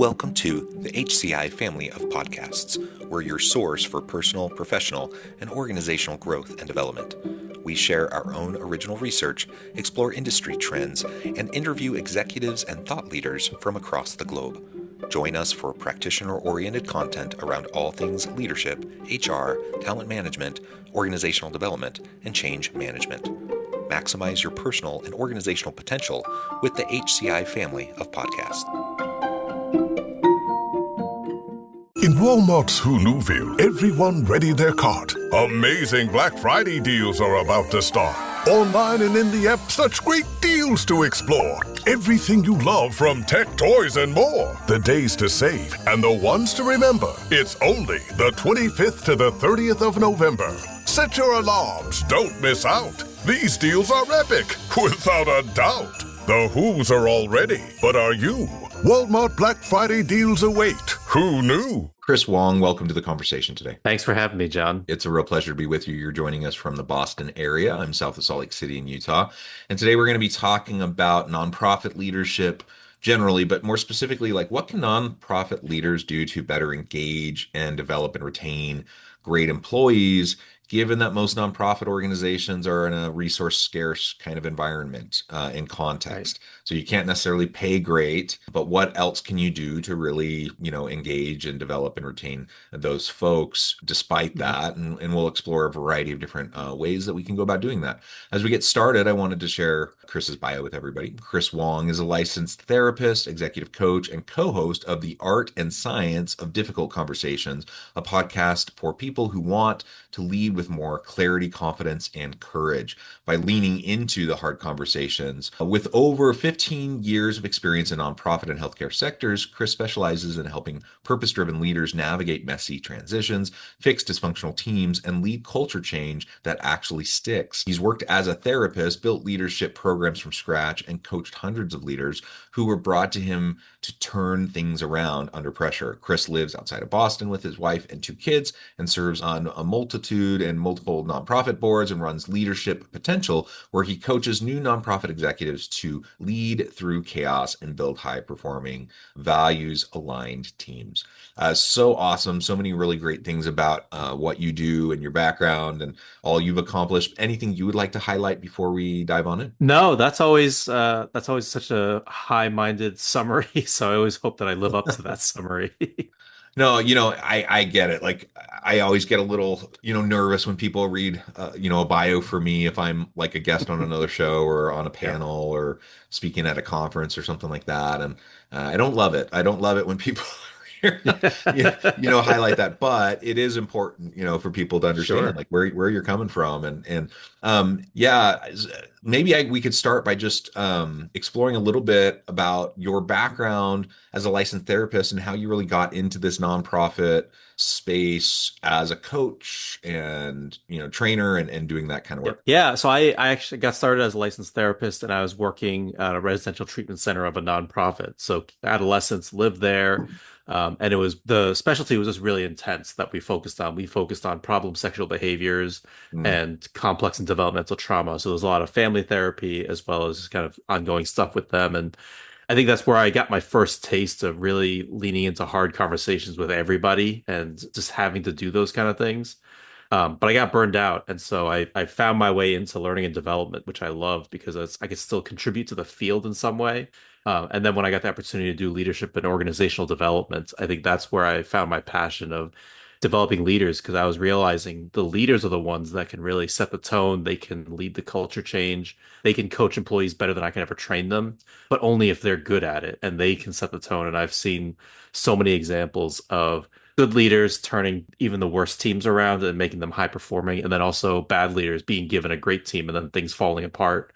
Welcome to the HCI family of podcasts. We're your source for personal, professional, and organizational growth and development. We share our own original research, explore industry trends, and interview executives and thought leaders from across the globe. Join us for practitioner-oriented content around all things leadership, HR, talent management, organizational development, and change management. Maximize your personal and organizational potential with the HCI family of podcasts. In Walmart's Hoonuville, everyone readied their cart. Amazing Black Friday deals are about to start. Online and in the app, such great deals to explore. Everything you love from tech, toys, and more. The days to save and the ones to remember. It's only the 25th to the 30th of November. Set your alarms. Don't miss out. These deals are epic, without a doubt. The Who's are all ready, but are you? Walmart Black Friday deals await. Who knew? Chris Wong, welcome to the conversation today. Thanks for having me, John. It's a real pleasure to be with you. You're joining us from the Boston area. I'm south of Salt Lake City in Utah. And today we're going to be talking about nonprofit leadership generally, but more specifically, like what can nonprofit leaders do to better engage and develop and retain great employees, given that most nonprofit organizations are in a resource scarce kind of environment and context. Right. So you can't necessarily pay great, but what else can you do to really, engage and develop and retain those folks despite that? And we'll explore a variety of different ways that we can go about doing that. As we get started, I wanted to share Chris's bio with everybody. Chris Wong is a licensed therapist, executive coach, and co-host of The Art and Science of Difficult Conversations, a podcast for people who want to lead with more clarity, confidence, and courage by leaning into the hard conversations. With over 15 years of experience in nonprofit and healthcare sectors, Chris specializes in helping purpose-driven leaders navigate messy transitions, fix dysfunctional teams, and lead culture change that actually sticks. He's worked as a therapist, built leadership programs from scratch, and coached hundreds of leaders who were brought to him to turn things around under pressure. Chris lives outside of Boston with his wife and 2 kids and serves on a multitude and multiple nonprofit boards and runs Leadership Potential, where he coaches new nonprofit executives to lead through chaos and build high-performing, values-aligned teams. So awesome. So many really great things about what you do and your background and all you've accomplished. Anything you would like to highlight before we dive on it? No, that's always such a high-minded summary. So I always hope that I live up to that summary. No, I get it. Like I always get a little, nervous when people read, a bio for me if I'm like a guest on another show or on a panel or speaking at a conference or something like that. And I don't love it. I don't love it when people highlight that, but it is important, for people to understand like where you're coming from. Maybe we could start by just exploring a little bit about your background as a licensed therapist and how you really got into this nonprofit space as a coach and, trainer and doing that kind of work. Yeah. So I actually got started as a licensed therapist and I was working at a residential treatment center of a nonprofit. So adolescents lived there. And the specialty was just really intense that we focused on. We focused on problem sexual behaviors and complex and developmental trauma. So there's a lot of family therapy as well as kind of ongoing stuff with them. And I think that's where I got my first taste of really leaning into hard conversations with everybody and just having to do those kind of things. But I got burned out. And so I found my way into learning and development, which I loved because I could still contribute to the field in some way. And then when I got the opportunity to do leadership and organizational development, I think that's where I found my passion of developing leaders because I was realizing the leaders are the ones that can really set the tone. They can lead the culture change. They can coach employees better than I can ever train them, but only if they're good at it and they can set the tone. And I've seen so many examples of good leaders turning even the worst teams around and making them high performing, and then also bad leaders being given a great team and then things falling apart.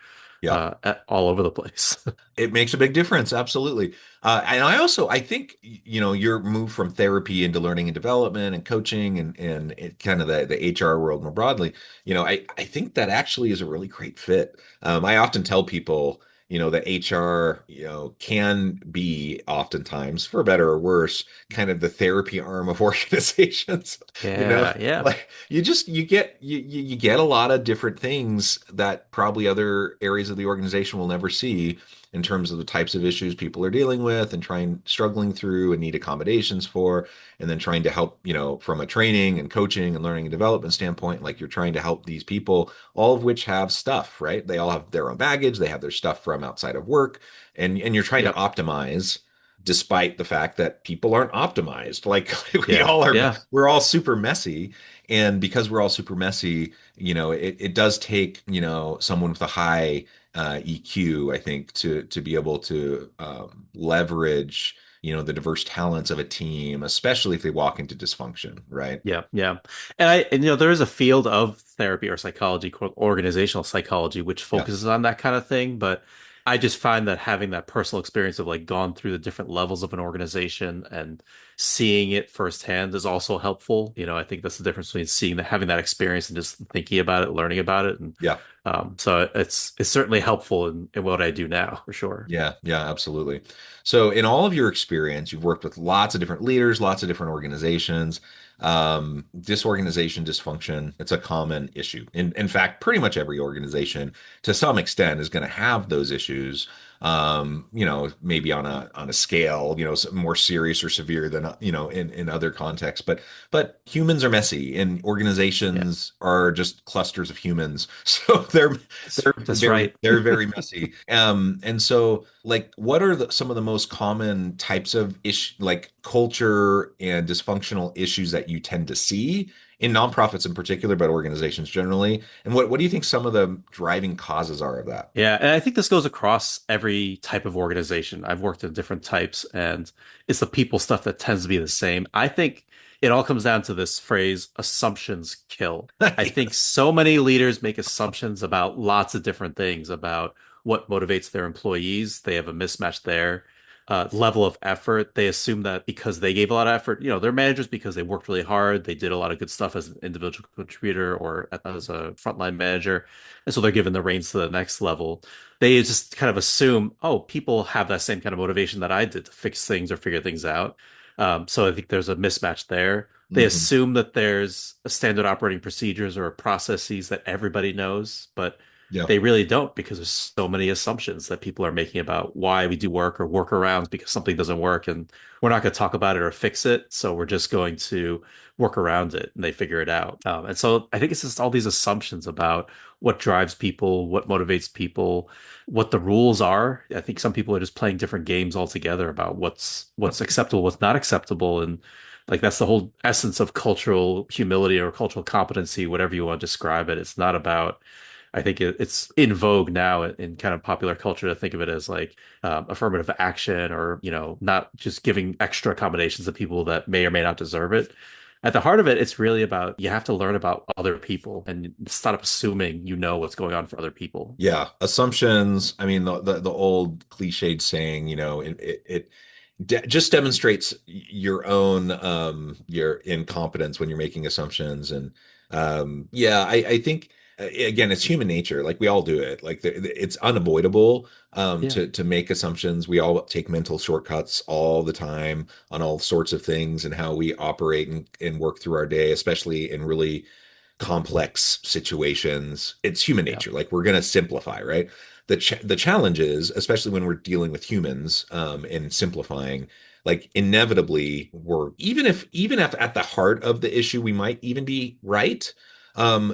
All over the place. It makes a big difference. Absolutely. And I think, your move from therapy into learning and development and coaching and kind of the HR world more broadly, I think that actually is a really great fit. I often tell people, that HR, can be oftentimes, for better or worse, kind of the therapy arm of organizations. Like you get a lot of different things that probably other areas of the organization will never see. in terms of the types of issues people are dealing with and struggling through and need accommodations for, and then trying to help, from a training and coaching and learning and development standpoint, like you're trying to help these people, all of which have stuff, right? They all have their own baggage, they have their stuff from outside of work, and you're trying to Yep. optimize despite the fact that people aren't optimized. Like we Yeah. all are, Yeah. we're all super messy. And because we're all super messy, it does take, someone with a high EQ, I think, to be able to leverage, the diverse talents of a team, especially if they walk into dysfunction, right? Yeah, yeah. And there is a field of therapy or psychology called organizational psychology, which Yeah. focuses on that kind of thing. But I just find that having that personal experience of like gone through the different levels of an organization and seeing it firsthand is also helpful. I think that's the difference between seeing that, having that experience and just thinking about it, learning about it. And Yeah. so it's certainly helpful in what I do now, for sure. Yeah, yeah, absolutely. So, in all of your experience, you've worked with lots of different leaders, lots of different organizations. Disorganization, dysfunction, it's a common issue. In fact, pretty much every organization to some extent is going to have those issues. Maybe on a scale, more serious or severe than, in other contexts. But humans are messy and Yeah, organizations are just clusters of humans. So they're that's very right. they're very messy. And so like what are some of the most common types of like culture and dysfunctional issues that you tend to see in nonprofits in particular, but organizations generally? And what do you think some of the driving causes are of that? Yeah, and I think this goes across every type of organization. I've worked in different types, and it's the people stuff that tends to be the same. I think it all comes down to this phrase, assumptions kill. I think Yes. so many leaders make assumptions about lots of different things, about what motivates their employees. They have a mismatch there. Level of effort. They assume that because they gave a lot of effort, they're managers because they worked really hard. They did a lot of good stuff as an individual contributor or as a frontline manager. And so they're given the reins to the next level. They just kind of assume, oh, people have that same kind of motivation that I did to fix things or figure things out. So I think there's a mismatch there. They Hmm. assume that there's a standard operating procedures or processes that everybody knows, but Yeah. they really don't because there's so many assumptions that people are making about why we do work or workarounds because something doesn't work and we're not going to talk about it or fix it. So we're just going to work around it and they figure it out. And so I think it's just all these assumptions about what drives people, what motivates people, what the rules are. I think some people are just playing different games altogether about what's acceptable, what's not acceptable, and like that's the whole essence of cultural humility or cultural competency, whatever you want to describe it. It's not about I think it's in vogue now in kind of popular culture to think of it as like affirmative action or, not just giving extra accommodations to people that may or may not deserve it. At the heart of it, it's really about you have to learn about other people and stop assuming you know what's going on for other people. Yeah. Assumptions. I mean, the old cliched saying, just demonstrates your own your incompetence when you're making assumptions. And yeah, I think again it's human nature, like we all do it, like it's unavoidable Yeah. to make assumptions. We all take mental shortcuts all the time on all sorts of things and how we operate and work through our day, especially in really complex situations. It's human Yeah. nature. Like we're going to simplify, right? The challenge is, especially when we're dealing with humans, and simplifying, like inevitably we're even if at the heart of the issue we might even be right.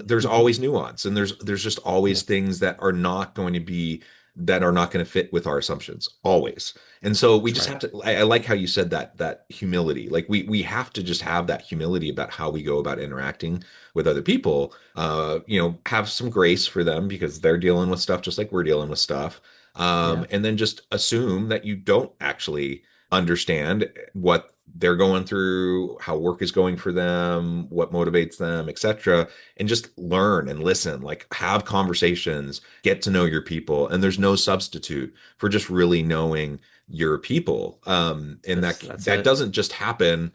There's Hmm. always nuance, and there's just always Yeah. things that are not going to fit with our assumptions always. And so we That's just right. have to, I like how you said that humility. Like we have to just have that humility about how we go about interacting with other people. Have some grace for them because they're dealing with stuff just like we're dealing with stuff. Yeah. And then just assume that you don't actually understand what they're going through, how work is going for them, what motivates them, etc. And just learn and listen, like have conversations, get to know your people. And there's no substitute for just really knowing your people. And That's that that's that it. doesn't just happen,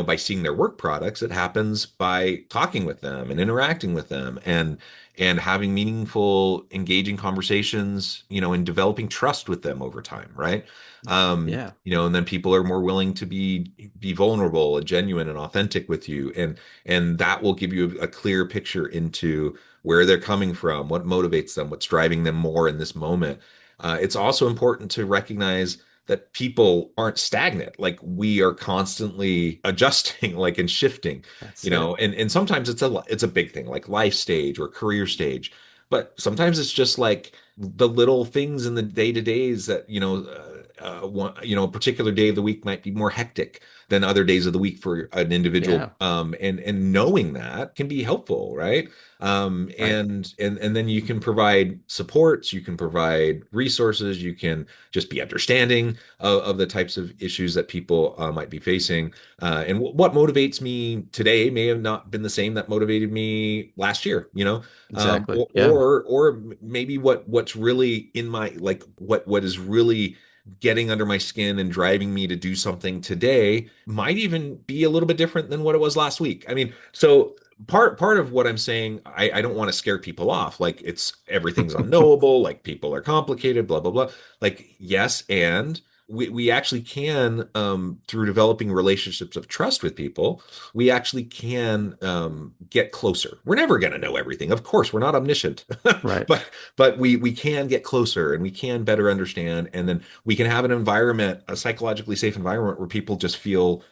by seeing their work products. It happens by talking with them and interacting with them and having meaningful, engaging conversations, and developing trust with them over time, right? Yeah. And then people are more willing to be vulnerable and genuine and authentic with you, and that will give you a clear picture into where they're coming from, what motivates them, what's driving them more in this moment. It's also important to recognize that people aren't stagnant. Like we are constantly adjusting, like and shifting, That's it. and sometimes it's a big thing, like life stage or career stage. But sometimes it's just like the little things in the day-to-days that, a particular day of the week might be more hectic than other days of the week for an individual. Yeah. And knowing that can be helpful, right? Right. And then you can provide supports, you can provide resources, you can just be understanding of the types of issues that people might be facing. And what motivates me today may have not been the same that motivated me last year, Exactly. Yeah. or maybe what's really in my like what is really getting under my skin and driving me to do something today might even be a little bit different than what it was last week. I mean, so part of what I'm saying, I don't want to scare people off. Like it's everything's unknowable, like people are complicated, blah blah blah. Like yes, and we actually can through developing relationships of trust with people, we actually can get closer. We're never going to know everything. Of course, we're not omniscient, Right. but we can get closer and we can better understand, and then we can have an environment, a psychologically safe environment where people just feel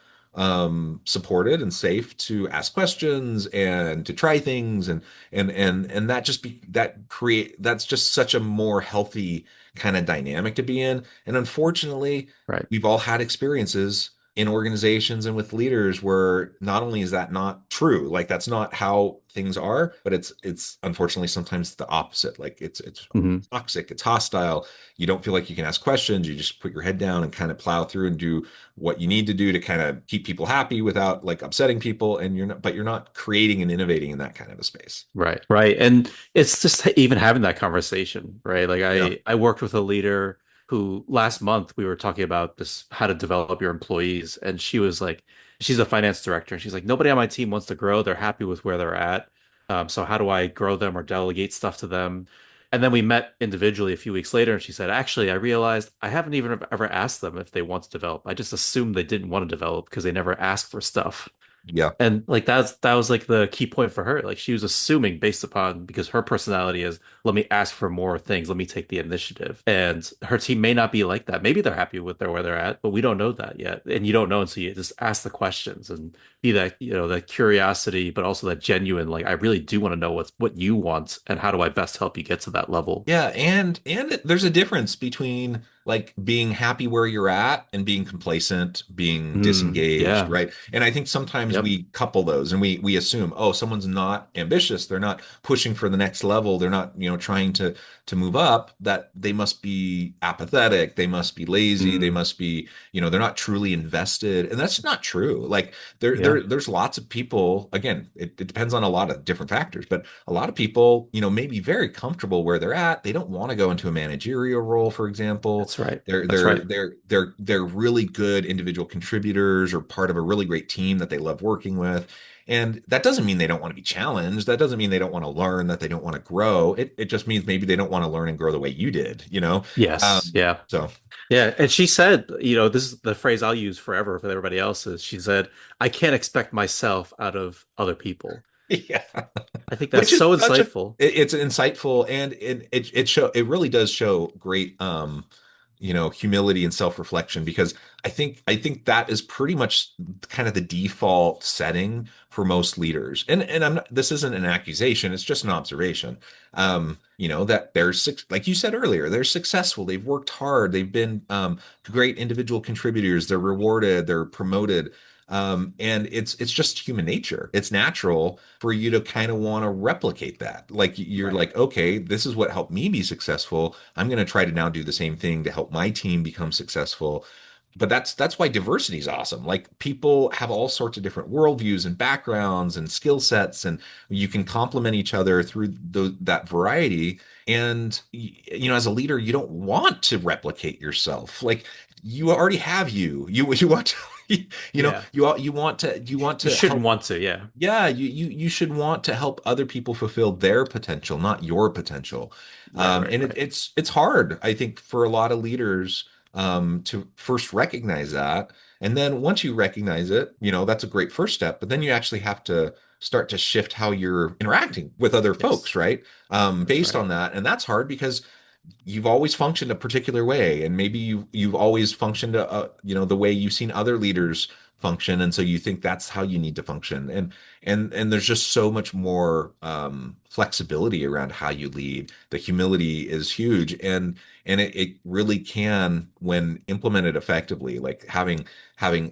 supported and safe to ask questions and to try things and that just be that create that's just such a more healthy kind of dynamic to be in. And unfortunately, Right. we've all had experiences in organizations and with leaders where not only is that not true, like that's not how things are, but it's unfortunately sometimes the opposite. Like it's Hmm. toxic, it's hostile. You don't feel like you can ask questions. You just put your head down and kind of plow through and do what you need to do to kind of keep people happy without like upsetting people. And you're not creating and innovating in that kind of a space. Right. Right. And it's just even having that conversation, right? Like Yeah. I worked with a leader who last month we were talking about this, how to develop your employees. And she was like, she's a finance director. And she's like, nobody on my team wants to grow. They're happy with where they're at. So how do I grow them or delegate stuff to them? And then we met individually a few weeks later, and she said, actually, I realized I haven't even ever asked them if they want to develop. I just assumed they didn't want to develop because they never asked for stuff. Yeah. And like that was like the key point for her. Like she was assuming based upon because her personality is, let me ask for more things, let me take the initiative. And her team may not be like that. Maybe they're happy with where they're at, but we don't know that yet. And you don't know until you just ask the questions and be that, that curiosity, but also that genuine, like I really do want to know what you want and how do I best help you get to that level. Yeah, and there's a difference between like being happy where you're at and being complacent, being Mm, disengaged, yeah. right? And I think sometimes Yep. we couple those and we assume, oh, someone's not ambitious, they're not pushing for the next level, they're not, trying to move up, that they must be apathetic, they must be lazy, they Mm, must be, they're not truly invested. And that's not true. Like yeah. there's lots of people, again, it depends on a lot of different factors, but a lot of people, may be very comfortable where they're at. They don't want to go into a managerial role, for example. That's right. They're That's they're right. they're they're they're really good individual contributors or part of a really great team that they love working with. And that doesn't mean they don't want to be challenged. That doesn't mean they don't want to learn, that they don't want to grow. It just means maybe they don't want to learn and grow the way you did. Yes. Yeah. So Yeah, and she said, this is the phrase I'll use forever with everybody else's. She said, I can't expect myself out of other people. yeah. I think that's Which is so such a insightful. it's insightful, and it really does show great humility and self-reflection, because I think that is pretty much kind of the default setting for most leaders. And this isn't an accusation, it's just an observation. That like you said earlier, they're successful, they've worked hard, they've been great individual contributors, they're rewarded, they're promoted. And it's just human nature. It's natural for you to kind of want to replicate that. Like you're Right. like, okay, this is what helped me be successful. I'm going to try to now do the same thing to help my team become successful. But that's why diversity is awesome. Like people have all sorts of different worldviews and backgrounds and skill sets, and you can complement each other through that variety. And as a leader, you don't want to replicate yourself. Like you already have you want to Yeah. you want You to shouldn't help. want to. Yeah. Yeah, you should want to help other people fulfill their potential, not your potential. Right, right, And right. it's hard, I think, for a lot of leaders to first recognize that. And then once you recognize it, that's a great first step. But then you actually have to start to shift how you're interacting with other Yes. folks, right? That's Based right. on that. And that's hard because you've always functioned a particular way, and maybe you've always functioned the way you've seen other leaders function, and so you think that's how you need to function. And there's just so much more flexibility around how you lead. The humility is huge, and it really can, when implemented effectively, like having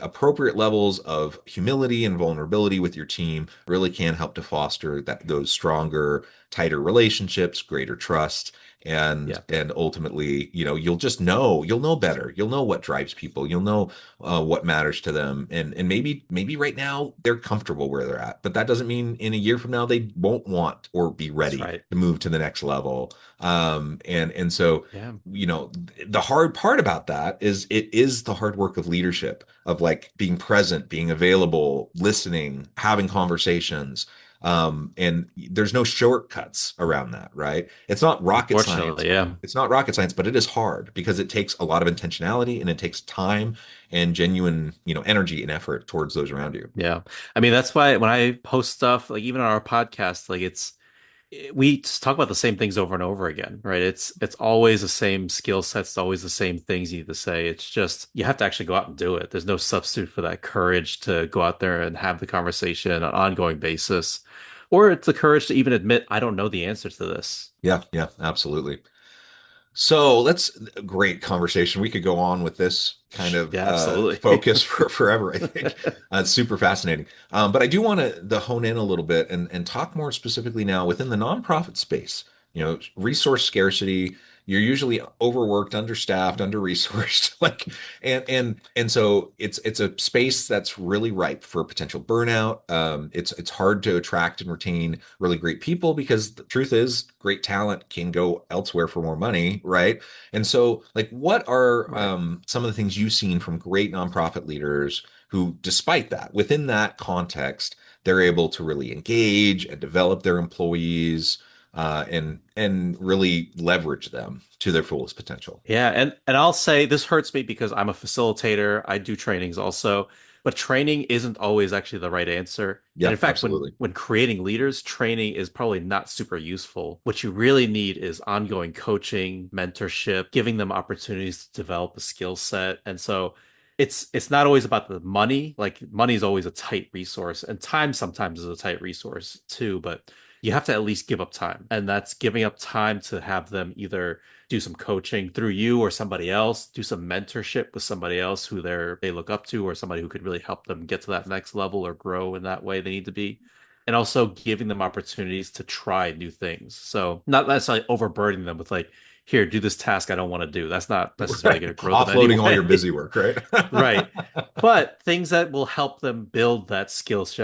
appropriate levels of humility and vulnerability with your team really can help to foster those stronger, tighter relationships, greater trust, and Yeah, and ultimately, you'll know better. You'll know what drives people. You'll know what matters to them. And maybe right now they're comfortable where they're at, but that doesn't mean in a year from now they won't want or be that's ready right. to move to the next level. And so, Yeah, the hard part about that is it is the hard work of leadership, of like being present, being available, listening, having conversations. And there's no shortcuts around that, right? It's not rocket science. unfortunately, yeah. It's not rocket science, but it is hard because it takes a lot of intentionality and it takes time and genuine, energy and effort towards those around you. Yeah. I mean, that's why when I post stuff, like even on our podcast, like we just talk about the same things over and over again, right? It's always the same skill sets, always the same things you need to say. It's just you have to actually go out and do it. There's no substitute for that courage to go out there and have the conversation on an ongoing basis. Or it's the courage to even admit, I don't know the answer to this. Yeah, yeah, absolutely. So let's great conversation. We could go on with this kind of Yeah, absolutely. focus for forever, I think. It's super fascinating. But I do want to hone in a little bit and talk more specifically now within the nonprofit space. Resource scarcity. You're usually overworked, understaffed, under-resourced, like, and so it's a space that's really ripe for potential burnout. It's hard to attract and retain really great people because the truth is, great talent can go elsewhere for more money, right? And so, like, what are Right. some of the things you've seen from great nonprofit leaders who, despite that, within that context, they're able to really engage and develop their employees, and really leverage them to their fullest potential? Yeah, and I'll say this hurts me because I'm a facilitator. I do trainings also, but training isn't always actually the right answer. And in Yep, fact, when absolutely. when creating leaders, training is probably not super useful. What you really need is ongoing coaching, mentorship, giving them opportunities to develop a skill set. And so it's not always about the money. Like money is always a tight resource, and time sometimes is a tight resource too, but you have to at least give up time. And that's giving up time to have them either do some coaching through you or somebody else, do some mentorship with somebody else who they look up to or somebody who could really help them get to that next level or grow in that way they need to be. And also giving them opportunities to try new things. So not necessarily overburdening them with like, here, do this task I don't want to do. That's not necessarily Right. going to grow them Offloading all your anyway. busy work, right? Right. But things that will help them build that skills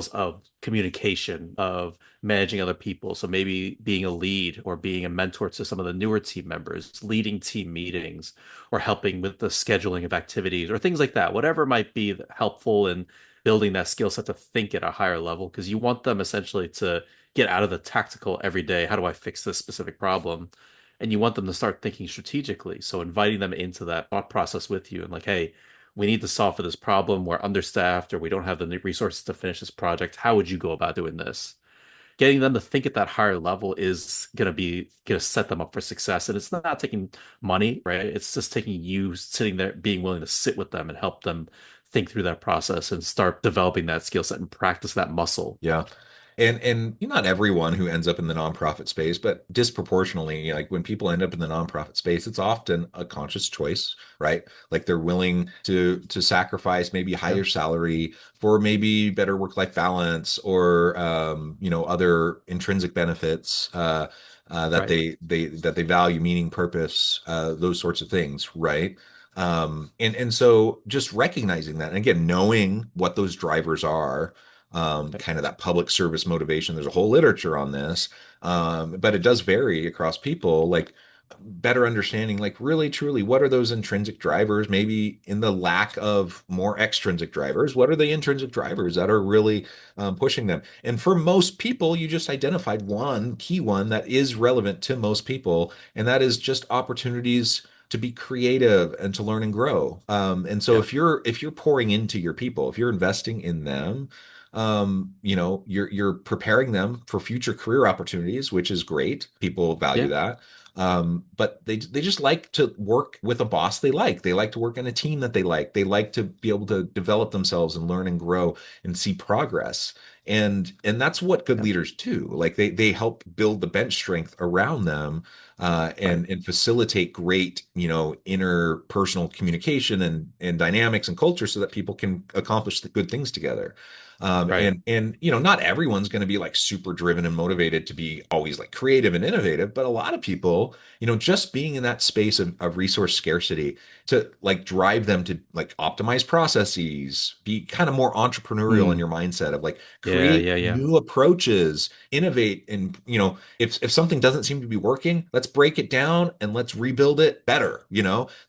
of communication, of managing other people. So maybe being a lead or being a mentor to some of the newer team members, leading team meetings, or helping with the scheduling of activities or things like that. Whatever might be helpful in building that skill set to think at a higher level, because you want them essentially to get out of the tactical every day. How do I fix this specific problem? And you want them to start thinking strategically. So inviting them into that thought process with you and like, hey, we need to solve for this problem. We're understaffed or we don't have the resources to finish this project. How would you go about doing this? Getting them to think at that higher level is gonna set them up for success. And it's not taking money, right? It's just taking you sitting there, being willing to sit with them and help them think through that process and start developing that skill set and practice that muscle. Yeah. And not everyone who ends up in the nonprofit space, but disproportionately, like when people end up in the nonprofit space, it's often a conscious choice, right? Like they're willing to sacrifice maybe Yeah. higher salary for maybe better work-life balance, or other intrinsic benefits, that Right. they value, meaning, purpose, those sorts of things, right? And so just recognizing that, and again, knowing what those drivers are, Right. kind of that public service motivation. There's a whole literature on this, but it does vary across people. Like, better understanding, like, really truly, what are those intrinsic drivers? Maybe in the lack of more extrinsic drivers, what are the intrinsic drivers that are really pushing them? And for most people, you just identified one key one that is relevant to most people, and that is just opportunities to be creative and to learn and grow. And so Yeah. if you're pouring into your people, if you're investing in them, you're preparing them for future career opportunities, which is great. People value Yeah. that. But they just like to work with a boss they like. They like to work in a team that they like. They like to be able to develop themselves and learn and grow and see progress. And that's what good Yeah. leaders do. Like they help build the bench strength around them, Right. and facilitate great, interpersonal communication and dynamics and culture so that people can accomplish the good things together. Right. And not everyone's going to be like super driven and motivated to be always like creative and innovative, but a lot of people, just being in that space of resource scarcity to like drive them to like optimize processes, be kind of more entrepreneurial in Mm. your mindset of like Yeah, create yeah, yeah. new approaches, innovate, and if something doesn't seem to be working, let's break it down and let's rebuild it better.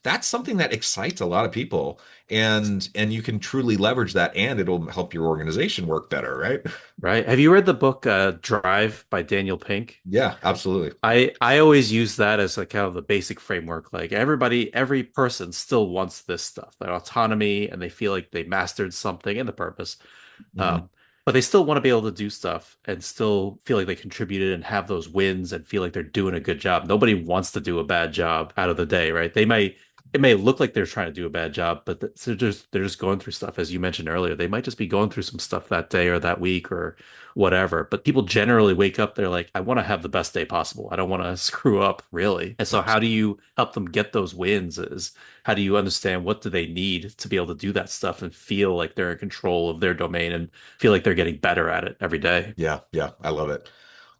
That's something that excites a lot of people, and you can truly leverage that, and it'll help your organization work better, right? Right. Have you read the book Drive by Daniel Pink? Yeah, absolutely. I always use that as like kind of the basic framework. Like every person still wants this stuff, their autonomy, and they feel like they mastered something and the purpose. Hmm. Um, but they still want to be able to do stuff and still feel like they contributed and have those wins and feel like they're doing a good job. Nobody wants to do a bad job out of the day, right? It may look like they're trying to do a bad job, but they're just going through stuff, as you mentioned earlier. They might just be going through some stuff that day or that week or whatever. But people generally wake up, they're like, I want to have the best day possible. I don't want to screw up, really. And so how do Absolutely. you help them get those wins? Is how do you understand what do they need to be able to do that stuff and feel like they're in control of their domain and feel like they're getting better at it every day? Yeah, yeah, I love it.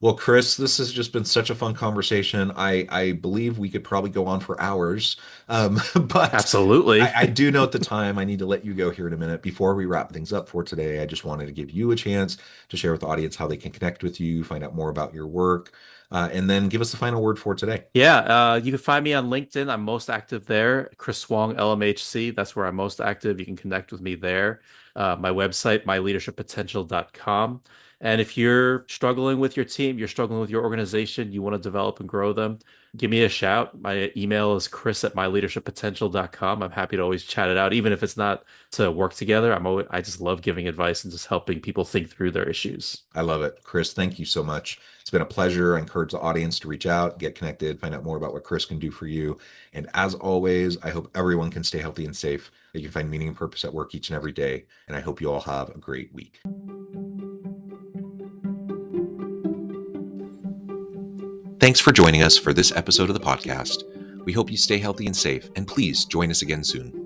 Well, Chris, this has just been such a fun conversation. I believe we could probably go on for hours, but Absolutely. I do note the time. I need to let you go here in a minute. Before we wrap things up for today, I just wanted to give you a chance to share with the audience how they can connect with you, find out more about your work, and then give us the final word for today. Yeah, you can find me on LinkedIn. I'm most active there. Chris Wong, LMHC. That's where I'm most active. You can connect with me there. My website, myleadershippotential.com. And if you're struggling with your team, you're struggling with your organization, you want to develop and grow them, give me a shout. My email is chris@myleadershippotential.com. I'm happy to always chat it out, even if it's not to work together. I just love giving advice and just helping people think through their issues. I love it. Chris, thank you so much. It's been a pleasure. I encourage the audience to reach out, get connected, find out more about what Chris can do for you. And as always, I hope everyone can stay healthy and safe, that you can find meaning and purpose at work each and every day. And I hope you all have a great week. Thanks for joining us for this episode of the podcast. We hope you stay healthy and safe, and please join us again soon.